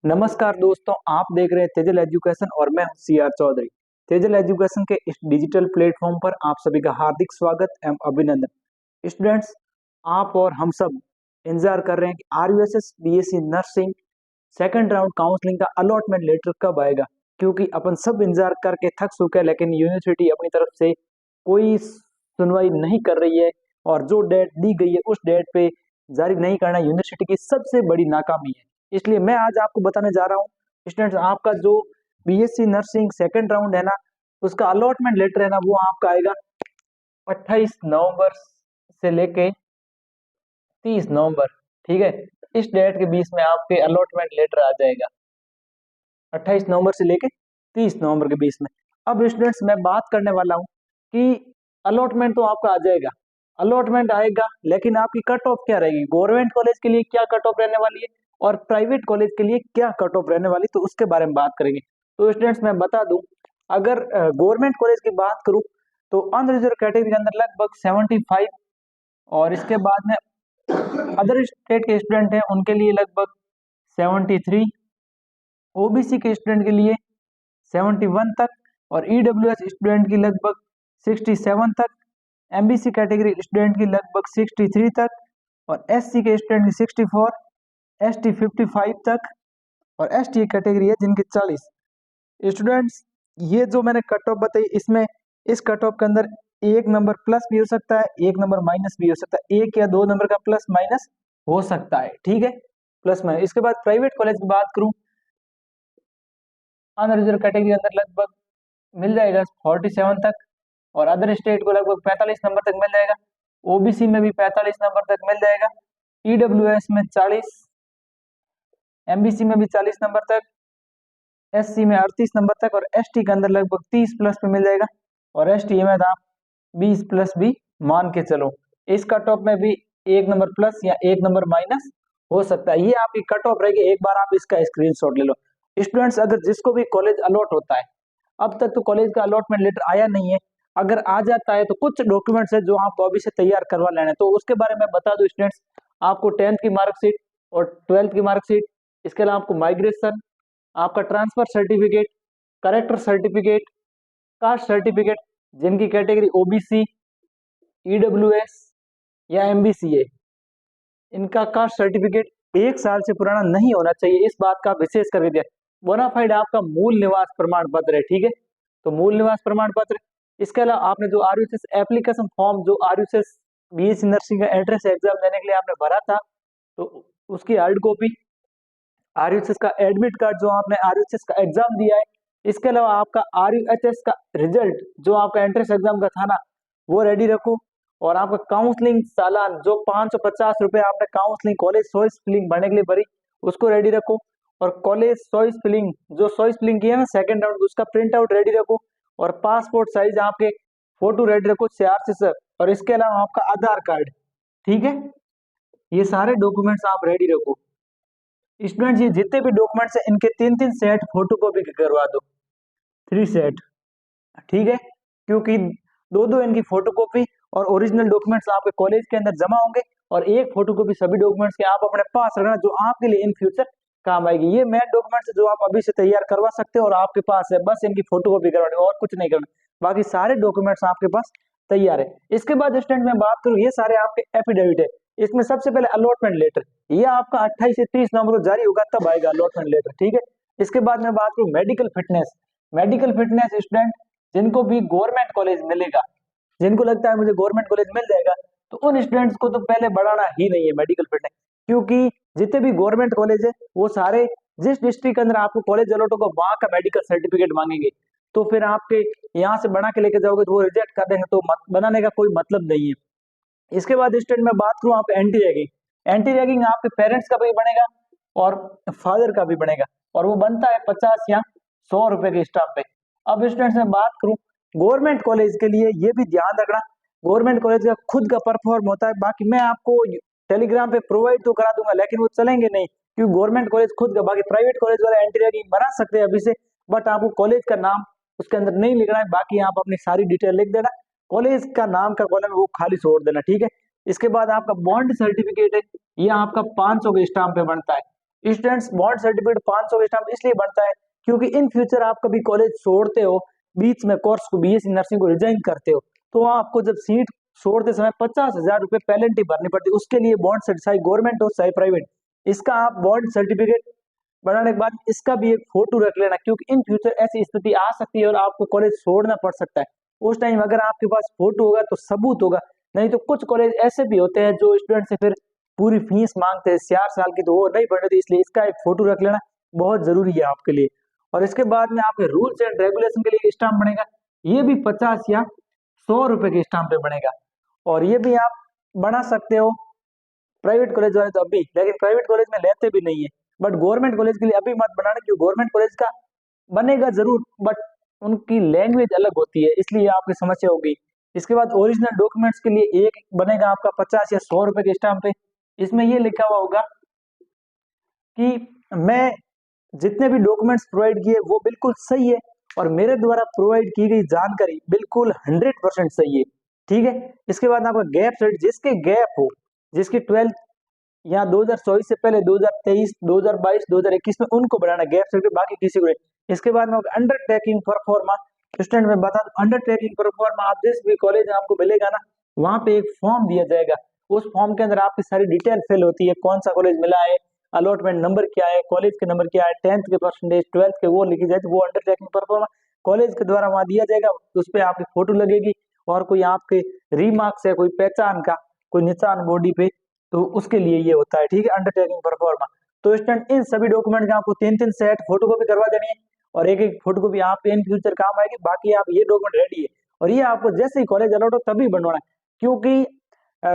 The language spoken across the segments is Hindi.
नमस्कार दोस्तों, आप देख रहे हैं तेजल एजुकेशन और मैं हूं सीआर चौधरी। तेजल एजुकेशन के इस डिजिटल प्लेटफॉर्म पर आप सभी का हार्दिक स्वागत एवं अभिनंदन। स्टूडेंट्स, आप और हम सब इंतजार कर रहे हैं कि RUSS BSc nursing second round counselling का अलॉटमेंट लेटर कब आएगा, क्योंकि अपन सब इंतजार करके थक चुके हैं, लेकिन यूनिवर्सिटी अपनी तरफ से कोई सुनवाई नहीं कर रही है और जो डेट दी गई है उस डेट पे जारी नहीं करना यूनिवर्सिटी की सबसे बड़ी नाकामी है। इसलिए मैं आज आपको बताने जा रहा हूँ स्टूडेंट्स, आपका जो बीएससी नर्सिंग सेकंड राउंड है ना, उसका अलॉटमेंट लेटर है ना, वो आपका आएगा 28 नवंबर से लेके 30 नवंबर। ठीक है, इस डेट के बीच में आपके अलॉटमेंट लेटर आ जाएगा, 28 नवंबर से लेके 30 नवंबर के बीच में। अब स्टूडेंट्स, मैं बात करने वाला हूँ कि अलॉटमेंट तो आपका आ जाएगा, अलॉटमेंट आएगा, लेकिन आपकी कट ऑफ क्या रहेगी, गवर्नमेंट कॉलेज के लिए क्या कट ऑफ रहने वाली है और प्राइवेट कॉलेज के लिए क्या कट ऑफ रहने वाली, तो उसके बारे में बात करेंगे। तो स्टूडेंट्स, मैं बता दूं, अगर गवर्नमेंट कॉलेज की बात करूं तो अनरिजर्व कैटेगरी के अंदर लगभग 75, और इसके बाद में अदर स्टेट के स्टूडेंट हैं उनके लिए लगभग 73, ओबीसी के स्टूडेंट के लिए 71 तक, और ईडब्ल्यूएस स्टूडेंट की लगभग 67 तक, एमबीसी कैटेगरी स्टूडेंट की लगभग 63 तक, और एससी के स्टूडेंट की 64, एसटी 55 तक, और एसटी कैटेगरी है जिनकी 40 स्टूडेंट्स। ये जो मैंने कट ऑफ बताई, इसमें इस कट ऑफ के अंदर एक नंबर प्लस भी हो सकता है, एक नंबर माइनस भी हो सकता है, एक या दो नंबर का प्लस माइनस हो सकता है। ठीक है, प्लस माइनस। इसके बाद प्राइवेट कॉलेज की बात करूं, अनरिजर्व कैटेगरी के अंदर लगभग मिल जाएगा 47 तक, और अदर स्टेट को लगभग 45 नंबर तक मिल जाएगा, ओबीसी में भी 45 नंबर तक मिल जाएगा, ईडब्ल्यूएस में 40, एमबीसी में भी 40 नंबर तक, एससी में 38 नंबर तक, और एसटी के अंदर लगभग 30 प्लस पे मिल जाएगा, और एसटी में आप 20 प्लस भी मान के चलो। इस कट ऑफ में भी एक नंबर प्लस या एक नंबर माइनस हो सकता है। ये आपकी कट ऑफ रहेगी, एक बार आप इसका स्क्रीनशॉट ले लो। स्टूडेंट्स, अगर जिसको भी कॉलेज अलॉट होता है, अब तक तो कॉलेज का अलॉटमेंट लेटर आया नहीं है, अगर आ जाता है तो कुछ डॉक्यूमेंट्स है जो आपको अभी से तैयार करवा लेना है, तो उसके बारे में बता दो स्टूडेंट्स। आपको 10th की मार्कशीट और 12th की मार्कशीट, इसके अलावा आपको माइग्रेशन, आपका transfer certificate, character certificate, caste certificate, जिनकी कैटेगरी ओबीसी, ईडब्ल्यूएस या एमबीसी है, इनका कास्ट सर्टिफिकेट 1 साल से पुराना नहीं होना चाहिए, इस बात का विशेष कर दिया। बोनाफाइड आपका मूल निवास प्रमाण पत्र है। ठीक है, तो मूल निवास प्रमाण पत्र, इसके अलावा आपने जो आरयूएसएस एप्लीकेशन फॉर्म, जो आरयूएसएस बीएससी नर्सिंग का एंट्रेंस एग्जाम देने के लिए आपने भरा था, तो उसकी हार्ड कॉपी, आरयूएचएस का एडमिट कार्ड जो आपने आरयूएचएस का एग्जाम दिया है, इसके अलावा आपका आरयूएचएस का रिजल्ट जो आपका एंट्रेंस एग्जाम का था ना, वो रेडी रखो, और आपका काउंसलिंग चालान जो 550 रुपए आपने काउंसलिंग कॉलेज चॉइस फिलिंग भरने के लिए भरी, उसको रेडी रखो, और कॉलेज चॉइस फिलिंग जो चॉइस फिलिंग की है ना सेकंड राउंड, उसका प्रिंट आउट रेडी रखो, और पासपोर्ट साइज आपके फोटो रेडी रखो 4 से 7, और इसके अलावा आपका आधार कार्ड। ठीक है, ये सारे डॉक्यूमेंट्स आप रेडी रखो। स्टूडेंट्स, ये जितने भी डॉक्यूमेंट्स हैं इनके 3-3 सेट फोटो कॉपी करवा दो, 3 सेट। ठीक है, क्योंकि दो दो इनकी फोटो कॉपी और ओरिजिनल डॉक्यूमेंट्स आपके कॉलेज के अंदर जमा होंगे, और एक फोटो कॉपी सभी डॉक्यूमेंट्स के आप अपने पास रखना, जो आपके लिए इन फ्यूचर काम आएगी। ये मेन डॉक्यूमेंट्स जो आप अभी से तैयार करवा सकते हो और आपके पास है, बस इनकी फोटो कॉपी करवानी और कुछ नहीं करना, बाकी सारे डॉक्यूमेंट्स आपके पास तैयार है। इसके बाद स्टूडेंट मैं बात करूँ, ये सारे आपके एफिडेविट है। इसमें सबसे पहले अलॉटमेंट लेटर, ये आपका 28 से 30 नवंबर को जारी होगा, तब आएगा अलॉटमेंट लेटर। ठीक है, इसके बाद मैं बात करूँ medical fitness. Medical fitness student जिनको भी गवर्नमेंट कॉलेज मिलेगा, जिनको लगता है मुझे गवर्नमेंट कॉलेज मिल जाएगा, तो उन स्टूडेंट्स को तो पहले बढ़ाना ही नहीं है मेडिकल फिटनेस, क्योंकि जितने भी गवर्नमेंट कॉलेज है वो सारे जिस डिस्ट्रिक्ट के अंदर आपको कॉलेज अलॉट होगा वहां का मेडिकल सर्टिफिकेट मांगेंगे, तो फिर आपके यहाँ से बना के लेके जाओगे तो वो रिजेक्ट कर देंगे, तो बनाने का कोई मतलब नहीं है। इसके बाद स्टूडेंट में बात करूं आप एंटी रैगिंग, एंटी रैगिंग आपके पेरेंट्स का भी बनेगा और फादर का भी बनेगा, और वो बनता है 50 या 100 रुपए के स्टाम्प पे। अब स्टूडेंट्स में बात करूं गवर्नमेंट कॉलेज के लिए, ये भी ध्यान रखना, गवर्नमेंट कॉलेज का खुद का परफॉर्म होता है, बाकी मैं आपको टेलीग्राम पे प्रोवाइड तो करा दूंगा, लेकिन वो चलेंगे नहीं, क्योंकि गवर्नमेंट कॉलेज खुद का, बाकी प्राइवेट कॉलेज वाले एंटी रैगिंग बना सकते हैं अभी से, बट आपको कॉलेज का नाम उसके अंदर नहीं लिखना है, बाकी आप अपनी सारी डिटेल लिख देना, कॉलेज का नाम का कॉलम वो खाली छोड़ देना। ठीक है, इसके बाद आपका बॉन्ड सर्टिफिकेट है, ये आपका 500 के स्टाम्प पे बनता है, स्टूडेंट्स बॉन्ड सर्टिफिकेट 500 का स्टाम्प इसलिए बनता है क्योंकि इन फ्यूचर आप कभी कॉलेज छोड़ते हो, बीच में कोर्स को बीएससी नर्सिंग को रिजाइन करते हो, तो आपको जब सीट छोड़ते समय 50,000 रुपए पेनल्टी भरनी पड़ती है। उसके लिए बॉन्ड चाहे गवर्नमेंट हो चाहे प्राइवेट, इसका आप बॉन्ड सर्टिफिकेट बनाने के बाद इसका भी एक फोटो रख लेना, क्योंकि इन फ्यूचर ऐसी स्थिति आ सकती है और आपको कॉलेज छोड़ना पड़ सकता है। उस टाइम अगर आपके पास फोटो होगा तो सबूत होगा, नहीं तो कुछ कॉलेज ऐसे भी होते हैं जो स्टूडेंट से फिर पूरी फीस मांगते हैं 4 साल की, तो वो नहीं पढ़ रहे, इसलिए इसका एक फोटो रख लेना बहुत जरूरी है आपके लिए। और इसके बाद में आपके रूल्स एंड रेगुलेशन के लिए स्टाम्प बनेगा, ये भी 50 या 100 रुपए के स्टाम्प पे बनेगा। और ये भी आप बना सकते हो प्राइवेट कॉलेज वाले तो अभी, लेकिन प्राइवेट कॉलेज में लेते भी नहीं है, बट गवर्नमेंट कॉलेज के लिए अभी मत बनाना, क्योंकि गवर्नमेंट कॉलेज का बनेगा जरूर बट उनकी लैंग्वेज अलग होती है, इसलिए आपकी समस्या होगी। इसके बाद ओरिजिनल डॉक्यूमेंट्स के लिए एक बनेगा आपका 50 या 100 रुपए के स्टाम्प पे। इसमें ये लिखा हुआ होगा कि मैं जितने भी डॉक्यूमेंट्स प्रोवाइड किए वो बिल्कुल सही है और मेरे द्वारा प्रोवाइड की गई जानकारी बिल्कुल 100% सही है, ठीक है। इसके बाद आपका गैप सर्टिफिकेट, जिसके गैप हो, जिसकी 12 या 2024 से पहले 2023, 2022, 2021 में उनको बनाना गैप सर्टिफिकेट, बाकी किसी को नहीं। इसके बाद में अंडरटेकिंग परफॉर्मा, स्टूडेंट में बता दूं अंडरटेकिंग परफॉर्मा आप जिस भी कॉलेज में आपको मिलेगा ना, वहां पे एक फॉर्म दिया जाएगा, उस फॉर्म के अंदर आपकी सारी डिटेल फिल होती है, कौन सा कॉलेज मिला है, अलॉटमेंट नंबर क्या है, कॉलेज के नंबर क्या है, 10th के परसेंटेज, 12th के, वो लिखी जाए, तो वो अंडरटेकिंग परफॉर्मा कॉलेज के द्वारा वहां दिया जाएगा, उस पर आपकी फोटो लगेगी और कोई आपके रीमार्क्स है, कोई पहचान का कोई निशान बॉडी पे, तो उसके लिए ये होता है, ठीक है, अंडरटेकिंग परफॉर्मा। तो स्टूडेंट इन सभी डॉक्यूमेंट का आपको 3-3 सेट फोटो कॉपी करवा देनी है और एक एक फोटो कॉपी आप इन फ्यूचर काम आएगी, बाकी आप ये डॉक्यूमेंट रेडी है और ये आपको जैसे ही कॉलेज अलॉट हो तभी बनवाना है, क्योंकि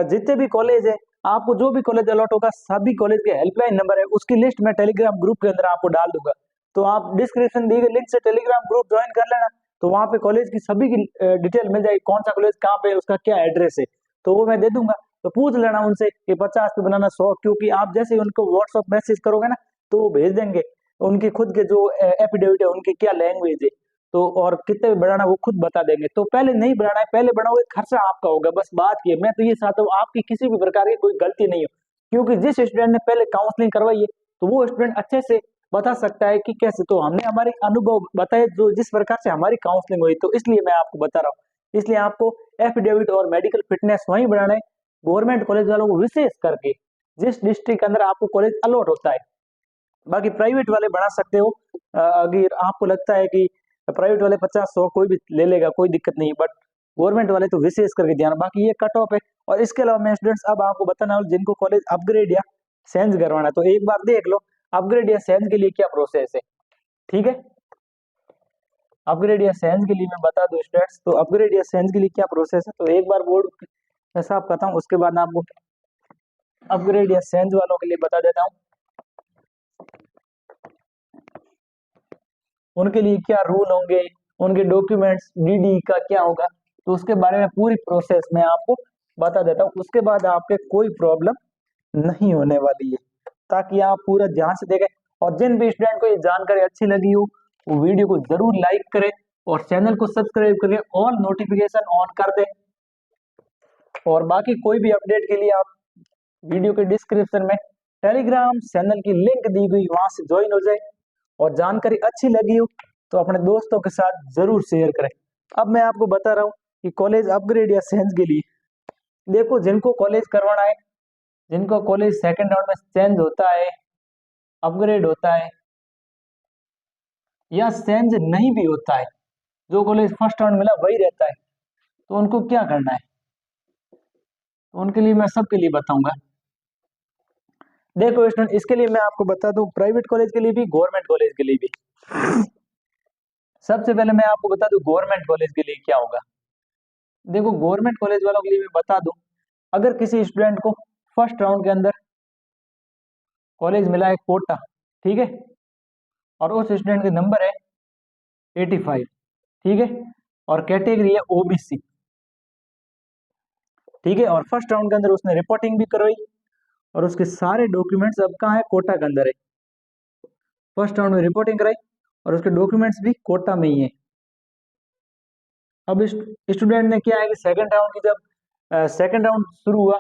जितने भी कॉलेज है, आपको जो भी कॉलेज अलॉट होगा सभी कॉलेज के हेल्पलाइन नंबर है, उसकी लिस्ट मैं टेलीग्राम ग्रुप के अंदर आपको डाल दूंगा, तो आप डिस्क्रिप्शन दी गई लिंक से टेलीग्राम ग्रुप ज्वाइन कर लेना, तो वहां पे कॉलेज की सभी की डिटेल मिल जाएगी, कौन सा कॉलेज कहाँ पे, उसका क्या एड्रेस है, तो वो मैं दे दूंगा। तो पूछ लेना उनसे कि 50 पे बनाना 100, क्योंकि आप जैसे ही उनको व्हाट्सएप मैसेज करोगे ना तो वो भेज देंगे उनके खुद के जो एफिडेविट है, उनकी क्या लैंग्वेज है, तो और कितने बढ़ाना वो खुद बता देंगे। तो पहले नहीं बढ़ाना है, पहले बढ़ाओगे खर्चा आपका होगा, बस बात की है। मैं तो ये चाहता हूँ आपकी किसी भी प्रकार की कोई गलती नहीं हो, क्योंकि जिस स्टूडेंट ने पहले काउंसलिंग करवाई है तो वो स्टूडेंट अच्छे से बता सकता है कि कैसे, तो हमने हमारे अनुभव बताए जो जिस प्रकार से हमारी काउंसलिंग हुई, तो इसलिए मैं आपको बता रहा हूँ। इसलिए आपको एफिडेविट और मेडिकल फिटनेस वहीं बढ़ाना है, गवर्नमेंट कॉलेज वालों को विशेष करके जिस डिस्ट्रिक्ट के अंदर आपको कॉलेज अलॉट होता है। बाकी प्राइवेट वाले बढ़ा सकते हो, अगर आपको लगता है कि प्राइवेट वाले 50-100 कोई भी ले लेगा, कोई दिक्कत नहीं है, बट गवर्नमेंट वाले तो विशेष करके ध्यान, बाकी ये कट ऑफ है। और इसके अलावा मैं स्टूडेंट्स अब आपको बताना हूँ जिनको कॉलेज अपग्रेड या चेंज करवाना है, तो एक बार देख लो अपग्रेड या चेंज के लिए क्या प्रोसेस है, ठीक है। अपग्रेड या चेंज के लिए मैं बता दूं स्टूडेंट्स, तो अपग्रेड या चेंज के लिए क्या प्रोसेस है, तो एक बार बोर्ड साफ करता हूँ, उसके बाद आपको अपग्रेड या चेंज वालों के लिए बता देता हूँ उनके लिए क्या रूल होंगे, उनके डॉक्यूमेंट्स डीडी का क्या होगा, तो उसके बारे में पूरी प्रोसेस मैं आपको बता देता हूँ, उसके बाद आपके कोई प्रॉब्लम नहीं होने वाली है, ताकि आप पूरा ध्यान से देखें। और जिन भी स्टूडेंट को ये जानकारी अच्छी लगी हो वो वीडियो को जरूर लाइक करें और चैनल को सब्सक्राइब करके ऑल नोटिफिकेशन ऑन कर दें। और बाकी कोई भी अपडेट के लिए आप वीडियो के डिस्क्रिप्शन में टेलीग्राम चैनल की लिंक दी गई, वहां से ज्वाइन हो जाए। और जानकारी अच्छी लगी हो तो अपने दोस्तों के साथ जरूर शेयर करें। अब मैं आपको बता रहा हूँ कि कॉलेज अपग्रेड या चेंज के लिए, देखो जिनको कॉलेज करवाना है, जिनको कॉलेज सेकंड राउंड में चेंज होता है, अपग्रेड होता है या चेंज नहीं भी होता है, जो कॉलेज फर्स्ट राउंड मिला वही रहता है, तो उनको क्या करना है, तो उनके लिए मैं सबके लिए बताऊंगा। देखो स्टूडेंट, इसके लिए मैं आपको बता दूं प्राइवेट कॉलेज के लिए भी गवर्नमेंट कॉलेज के लिए भी। सबसे पहले मैं आपको बता दूं गवर्नमेंट कॉलेज के लिए क्या होगा। देखो गवर्नमेंट कॉलेज वालों के लिए मैं बता दूं, अगर किसी स्टूडेंट को फर्स्ट राउंड के अंदर कॉलेज मिला है कोटा, ठीक है, और उस स्टूडेंट के नंबर है 85, ठीक है, और कैटेगरी है ओबीसी, ठीक है, और फर्स्ट राउंड के अंदर उसने रिपोर्टिंग भी करवाई और उसके सारे डॉक्यूमेंट्स अब कहाँ है, कोटा के अंदर है। फर्स्ट राउंड में रिपोर्टिंग कराई और उसके डॉक्यूमेंट्स भी कोटा में ही है। अब स्टूडेंट ने क्या है कि सेकंड राउंड की जब सेकंड राउंड शुरू हुआ,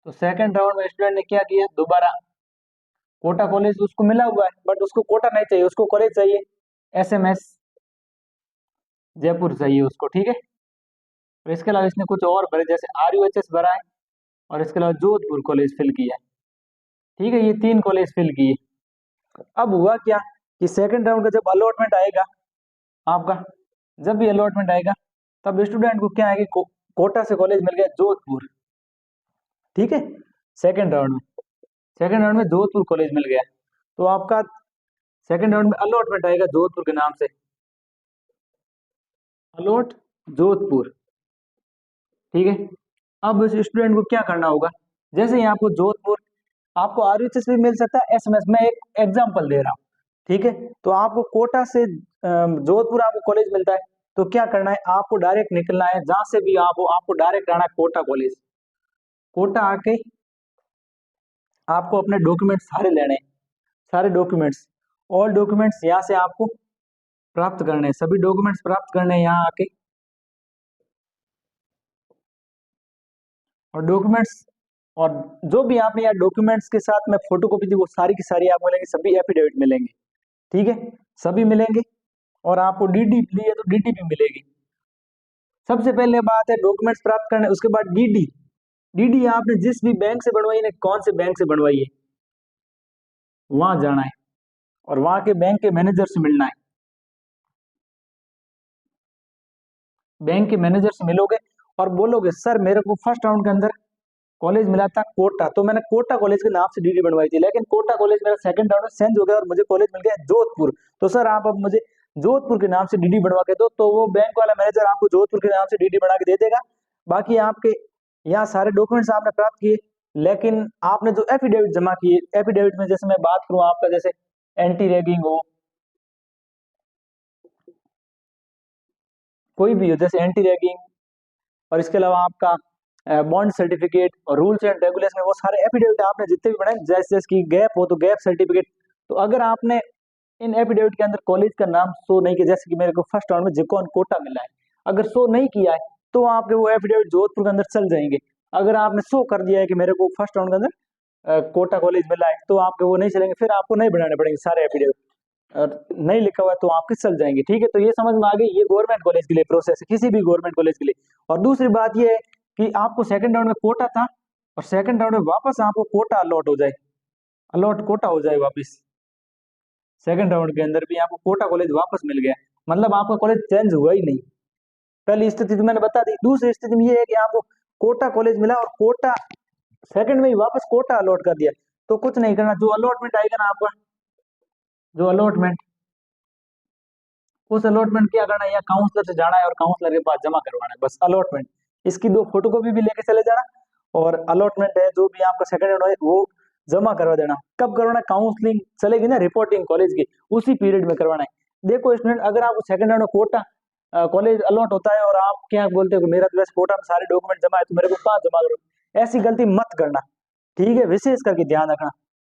तो सेकंड राउंड में स्टूडेंट ने क्या किया, दोबारा कोटा कॉलेज उसको मिला हुआ है, बट उसको कोटा नहीं चाहिए, उसको कॉलेज चाहिए एसएमएस जयपुर चाहिए उसको, ठीक है। और इसके अलावा इसने कुछ और भरे, जैसे आरयूएचएस भरा है, और इसके अलावा जोधपुर कॉलेज फिल किया है, ठीक है। ये 3 कॉलेज फिल किए। अब हुआ क्या कि सेकंड राउंड का जब अलॉटमेंट आएगा आपका, जब भी अलॉटमेंट आएगा तब स्टूडेंट को क्या है कि कोटा से कॉलेज मिल गया जोधपुर, ठीक है। सेकंड राउंड में सेकंड राउंड में जोधपुर कॉलेज मिल गया, तो आपका सेकंड राउंड में अलॉटमेंट आएगा जोधपुर के नाम से, अलॉट जोधपुर, ठीक है। अब इस स्टूडेंट को क्या करना होगा, जैसे ही आपको जोधपुर, आपको आरयूएचएस भी मिल सकता है एसएमएस, मैं एक एग्जांपल दे रहा हूँ, ठीक है। तो आपको कोटा से जोधपुर आपको कॉलेज मिलता है, तो क्या करना है, आपको डायरेक्ट निकलना है, जहां से भी आप हो आपको डायरेक्ट आना है कोटा कॉलेज। कोटा आके आपको अपने डॉक्यूमेंट्स सारे लेने हैं, सारे डॉक्यूमेंट्स, ऑल डॉक्यूमेंट्स यहाँ से आपको प्राप्त करने हैं, सभी डॉक्यूमेंट्स प्राप्त करने हैं यहाँ आके। और डॉक्यूमेंट्स, और जो भी आपने यार डॉक्यूमेंट्स के साथ में फोटोकॉपी दी वो सारी की सारी आपको मिलेंगी, सभी एफिडेविट मिलेंगे, ठीक है, सभी मिलेंगे। और आपको डीडी ली है तो डीडी भी मिलेगी। सबसे पहले बात है डॉक्यूमेंट्स प्राप्त करने, उसके बाद डीडी। डीडी आपने जिस भी बैंक से बनवाई है, कौन से बैंक से बनवाई है, वहां जाना है और वहां के बैंक के मैनेजर से मिलना है। बैंक के मैनेजर से मिलोगे और बोलोगे सर मेरे को फर्स्ट राउंड के अंदर कॉलेज मिला था कोटा, तो मैंने कोटा कॉलेज के नाम से डीडी बनवाई थी, लेकिन कोटा कॉलेज मेरा सेकंड राउंड में चेंज हो गया और मुझे कॉलेज मिल गया जोधपुर, तो सर आप अब मुझे जोधपुर के नाम से डीडी बनवा के दो। तो वो बैंक वाला मैनेजर आपको जोधपुर के नाम से डीडी बना के दे देगा। बाकी आपके यहाँ सारे डॉक्यूमेंट्स आपने प्राप्त किए, लेकिन आपने जो एफिडेविट जमा किए, एफिडेविट में जैसे मैं बात करूँ आपका, जैसे एंटी रैगिंग हो, कोई भी हो, जैसे एंटी रैगिंग, और इसके अलावा आपका बॉन्ड सर्टिफिकेट और रूल्स एंड रेगुलेशन, वो सारे एफिडेविट आपने जितने भी बनाए, जैसे जैसे कि गैप हो तो गैप सर्टिफिकेट, तो अगर आपने इन एफिडेविट के अंदर कॉलेज का नाम शो नहीं किया, जैसे कि मेरे को फर्स्ट राउंड में जिकॉन कोटा मिला है, अगर शो नहीं किया है तो आपके वो एफिडेविट जोधपुर के अंदर चल जाएंगे। अगर आपने शो कर दिया है कि मेरे को फर्स्ट राउंड के अंदर कोटा कॉलेज मिला है, तो आपके वो नहीं चलेंगे, फिर आपको नहीं बनाने पड़ेंगे सारे एफिडेविट, और नहीं लिखा हुआ है तो आपके चल जाएंगे, ठीक है। तो ये समझ में आ गई, ये गवर्नमेंट कॉलेज के लिए प्रोसेस है, किसी भी गवर्नमेंट कॉलेज के लिए। और दूसरी बात ये है कि आपको सेकंड राउंड में कोटा था और सेकंड राउंड में वापस आपको कोटा अलॉट हो जाए, अलॉट कोटा हो जाए वापस, सेकंड राउंड के अंदर भी आपको कोटा कॉलेज वापस मिल गया, मतलब आपका कॉलेज चेंज हुआ ही नहीं। पहली स्थिति तो मैंने बता दी। दूसरी स्थिति में ये है कि आपको कोटा कॉलेज मिला और कोटा सेकंड में ही वापस कोटा अलॉट कर दिया, तो कुछ नहीं करना, जो अलॉटमेंट आएगा ना आपका, जो अलॉटमेंट, उस अलॉटमेंट क्या करना है, या काउंसलर से जाना है और काउंसलर के पास जमा करवाना है, बस अलॉटमेंट। इसकी 2 फोटोकॉपी भी लेके चले जाना, और अलॉटमेंट है जो भी आपका सेकंड राउंड है वो जमा करवा देना। कब करवाना, काउंसलिंग चलेगी ना रिपोर्टिंग कॉलेज की, उसी पीरियड में करवाना है। देखो स्टूडेंट, अगर आपको सेकंड राउंड में कोटा कॉलेज अलॉट होता है और आप क्या बोलते हो मेरा तो वैसे कोटा में सारे डॉक्यूमेंट जमा है तो मेरे को कहाँ जमा करो, ऐसी गलती मत करना, ठीक है, विशेष करके ध्यान रखना,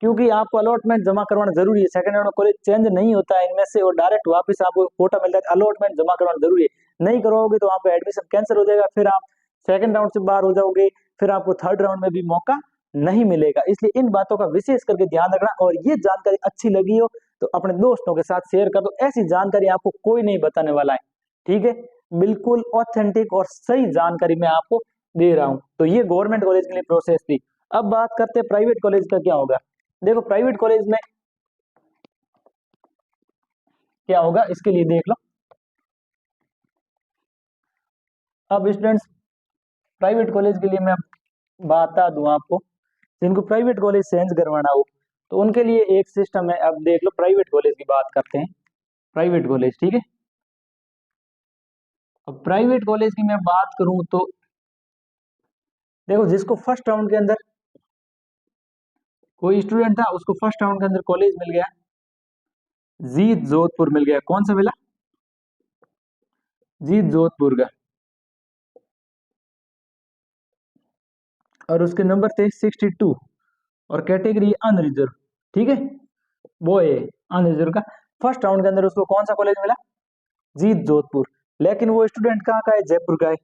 क्योंकि आपको अलॉटमेंट जमा करवाना जरूरी है। सेकंड राउंड में कॉलेज चेंज नहीं होता है इनमें से, और डायरेक्ट वापस आपको कोटा मिलता है, अलॉटमेंट जमा करवाना जरूरी है। नहीं करवाओगे तो आपका एडमिशन कैंसिल हो जाएगा, फिर आप सेकंड राउंड से बाहर हो जाओगे, फिर आपको थर्ड राउंड में भी मौका नहीं मिलेगा। इसलिए इन बातों का विशेष करके ध्यान रखना, और ये जानकारी अच्छी लगी हो तो अपने दोस्तों के साथ शेयर कर दो, ऐसी जानकारी आपको कोई नहीं बताने वाला है, ठीक है। बिल्कुल ऑथेंटिक और सही जानकारी मैं आपको दे रहा हूं। तो ये गवर्नमेंट कॉलेज के लिए प्रोसेस थी। अब बात करते हैं प्राइवेट कॉलेज का क्या होगा। देखो प्राइवेट कॉलेज में क्या होगा इसके लिए देख लो। अब स्टूडेंट्स, प्राइवेट कॉलेज के लिए मैं बता दूं आपको, जिनको प्राइवेट कॉलेज चेंज करवाना हो तो उनके लिए एक सिस्टम है। अब देख लो प्राइवेट कॉलेज की बात करते हैं, प्राइवेट कॉलेज, ठीक है। अब प्राइवेट कॉलेज की मैं बात करूं तो देखो, जिसको फर्स्ट राउंड के अंदर कोई स्टूडेंट था उसको फर्स्ट राउंड के अंदर कॉलेज मिल गया, जीत जोधपुर मिल गया। कौन सा मिला, जीत जोधपुर का, और उसके नंबर थे 62 और कैटेगरी अनरिजर्व, ठीक है, वो है अनरिजर्व का। फर्स्ट राउंड के अंदर उसको कौन सा कॉलेज मिला, जीत जोधपुर, लेकिन वो स्टूडेंट कहाँ का है, जयपुर का है,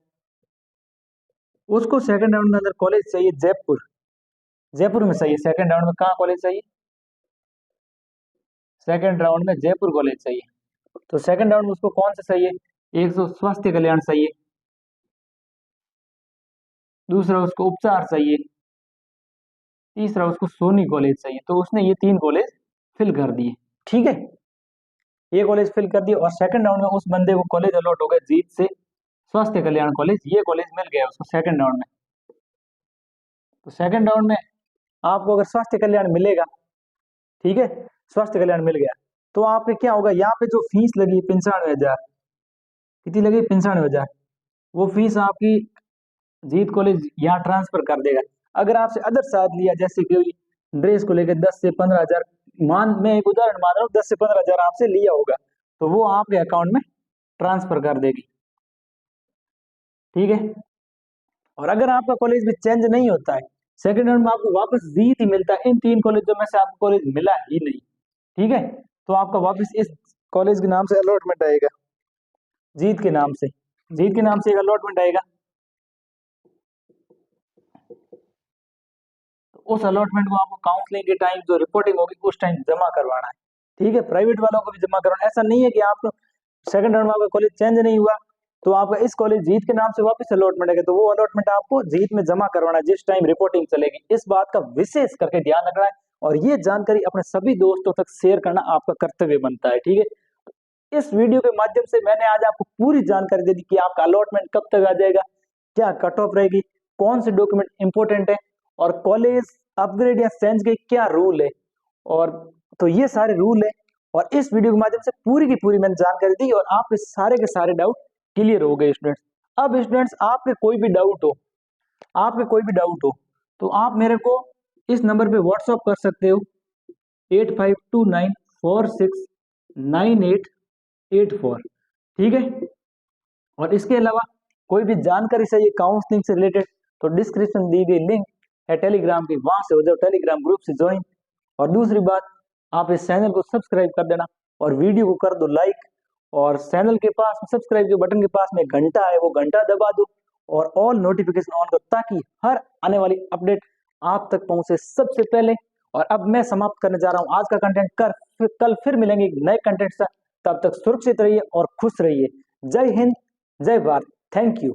उसको सेकंड राउंड के अंदर कॉलेज चाहिए जयपुर, जयपुर में चाहिए, सेकंड राउंड में कहाँ कॉलेज चाहिए, सेकंड राउंड में जयपुर कॉलेज चाहिए। तो सेकंड राउंड में उसको कौन सा चाहिए? एक तो स्वास्थ्य कल्याण चाहिए, दूसरा उसको उपचार चाहिए, तीसरा उसको सोनी कॉलेज चाहिए। तो उसने ये 3 कॉलेज फिल कर दिए, ठीक है, ये कॉलेज फिल कर दिए। और सेकंड राउंड में उस बंदे को कॉलेज अलॉट हो गया जीत से, स्वास्थ्य कल्याण कॉलेज, ये कॉलेज मिल गया उसको सेकंड राउंड में। तो सेकंड राउंड में आपको अगर स्वास्थ्य कल्याण मिलेगा, ठीक है, स्वास्थ्य कल्याण मिल गया, तो आपके क्या होगा, यहाँ पे जो फीस लगी 95,000, कितनी लगी? 95,000। वो फीस आपकी जीत कॉलेज यहाँ ट्रांसफर कर देगा। अगर आपसे अदर साथ लिया, जैसे कि ड्रेस को लेकर 10 से 15,000, मैं एक उदाहरण मान रहा हूँ, 10 से 15,000 आपसे लिया होगा, तो वो आपके अकाउंट में ट्रांसफर कर देगी, ठीक है। और अगर आपका कॉलेज भी चेंज नहीं होता है, सेकंड राउंड में आपको वापस जीत ही मिलता है, इन 3 कॉलेजों में से आपको कॉलेज मिला ही नहीं, ठीक है, तो आपका वापस इस कॉलेज के नाम से अलॉटमेंट आएगा, जीत के नाम से, जीत के नाम से एक अलॉटमेंट आएगा। उस अलॉटमेंट को आपको काउंसलिंग के टाइम जो रिपोर्टिंग होगी उस टाइम जमा करवाना है, ठीक है। प्राइवेट वालों को भी जमा करवाना, ऐसा नहीं है कि आप सेकंड राउंड में आपका कॉलेज चेंज नहीं हुआ तो आपका इस कॉलेज जीत के नाम से वापस अलॉटमेंट है, तो वो अलॉटमेंट आपको जीत में जमा करवाना है जिस टाइम रिपोर्टिंग चलेगी। इस बात का विशेष करके ध्यान रखना है और ये जानकारी अपने सभी दोस्तों तक शेयर करना आपका कर्तव्य बनता है, ठीक है। इस वीडियो के माध्यम से मैंने आज आपको पूरी जानकारी दे दी कि आपका अलॉटमेंट कब तक आ जाएगा, क्या कट ऑफ रहेगी, कौन से डॉक्यूमेंट इंपोर्टेंट है, और कॉलेज अपग्रेड या चेंज के क्या रूल है, और तो ये सारे रूल है। और इस वीडियो के माध्यम से पूरी की पूरी मैंने जानकारी दी और आपके सारे के सारे डाउट क्लियर हो गए स्टूडेंट्स। अब स्टूडेंट्स आपके कोई भी डाउट हो, आपके कोई भी डाउट हो तो आप मेरे को इस नंबर पे व्हाट्सअप कर सकते हो 8529469884, ठीक है। और इसके अलावा कोई भी जानकारी चाहिए काउंसलिंग से रिलेटेड तो डिस्क्रिप्शन दी गई लिंक है टेलीग्राम की, वहां से हो जाओ टेलीग्राम ग्रुप से ज्वाइन। और दूसरी बात, आप इस चैनल को सब्सक्राइब कर देना और वीडियो को कर दो लाइक, और चैनल के पास सब्सक्राइब के बटन के पास में घंटा है वो घंटा दबा दो और ऑल नोटिफिकेशन ऑन करो ताकि हर आने वाली अपडेट आप तक पहुंचे सबसे पहले। और अब मैं समाप्त करने जा रहा हूं आज का कंटेंट, कल फिर मिलेंगे नए कंटेंट से, तब तक सुरक्षित रहिए और खुश रहिए। जय हिंद, जय भारत, थैंक यू।